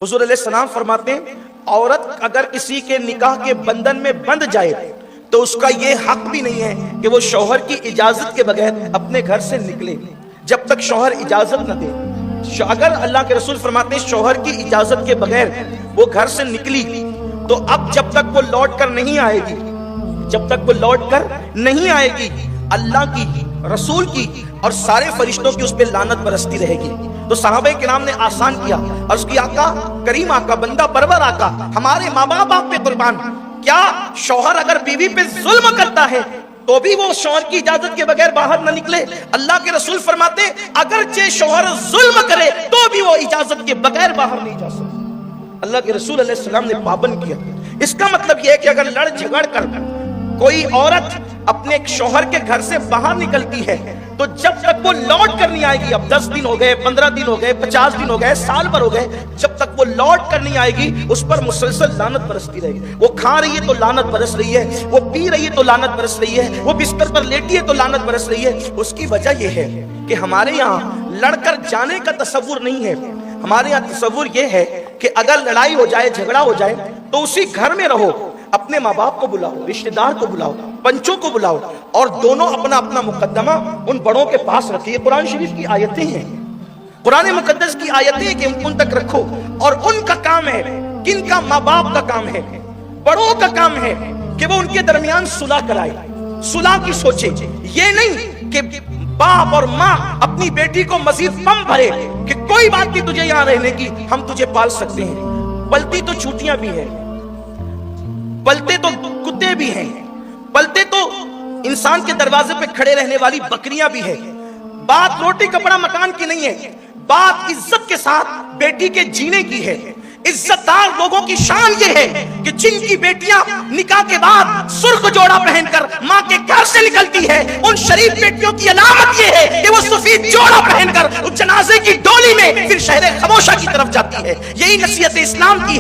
हुजूर अलैहि सलाम फरमाते हैं, औरत अगर किसी के निकाह के बंधन में बंध जाए तो उसका ये हक भी नहीं है कि वो शौहर की इजाजत के बगैर अपने घर से निकले जब तक शौहर इजाजत न दे। अगर अल्लाह के रसूल फरमाते हैं शौहर की इजाजत के बगैर वो घर से निकली तो अब जब तक वो लौट कर नहीं आएगी, जब तक वो लौट कर नहीं आएगी, अल्लाह की, रसूल की और सारे फरिश्तों की उस पर लानत बरसती रहेगी। तो सहाबे किराम ने आसान किया और उसकी आका, करीम आका, बंदा परवर आका, हमारे माँ बाप पे कुर्बान, क्या शौहर अगर बीवी पे जुल्म करता है तो भी वो शौहर की इजाजत के बगैर बाहर न निकले? अल्लाह के रसूल फरमाते अगर जे शौहर जुल्म करे तो भी वो इजाजत के बगैर बाहर नहीं जा सकता। अल्लाह के रसूल अलैहि सलाम ने पाबंद किया। इसका मतलब यह है कि अगर लड़ झगड़ कर कोई औरत अपने शौहर के घर से बाहर निकलती है तो जब तक वो लौट कर नहीं आएगी, अब 10 दिन हो गए, 15 दिन हो गए, 50 दिन हो गए, साल भर हो गए, जब तक वो लौट कर नहीं आएगी उस पर मुसलसल लानत बरसती रहेगी। वो खा रही है तो लानत बरस रही है, वो पी रही है तो लानत बरस रही है, वो बिस्तर पर लेटी है तो लानत बरस रही है। उसकी वजह यह है कि हमारे यहाँ लड़कर जाने का तसव्वुर नहीं है। हमारे यहाँ तसव्वुर यह है कि अगर लड़ाई हो जाए, झगड़ा हो जाए तो उसी घर में रहो, अपने माँ बाप को बुलाओ, रिश्तेदार को बुलाओ, पंचों को बुलाओ और दोनों अपना अपना मुकद्दमा उन बड़ों के पास रखिए। कुरान शरीफ की आयतें हैं, कुरान मुकद्दस की आयतें कि उन तक रखो। और उनका काम है, किनका? माँ बाप का काम है, बड़ों का काम है कि वो उनके दरमियान सुलह कराए, सुलह की सोचे। ये नहीं कि बाप और माँ अपनी बेटी को मजीद पम भरे कि कोई बात नहीं तुझे यहाँ रहने की, हम तुझे पाल सकते हैं। पलती तो चूटियां भी हैं, पलते तो कुत्ते भी हैं, पलते तो इंसान के दरवाजे पे खड़े रहने वाली बकरियां भी है। बात रोटी कपड़ा मकान की नहीं है, बात इज्जत के साथ बेटी के जीने की है। इज्जतदार लोगों की शान ये है कि जिनकी बेटियां निकाह के बाद सुर्ख जोड़ा पहनकर मां के घर से निकलती है, उन शरीफ बेटियों की अलामत ये है कि वो सफेद जोड़ा पहनकर उस जनाजे की डोली में फिर शहर खमोशा की तरफ जाती है। यही नसीहत इस्लाम की है।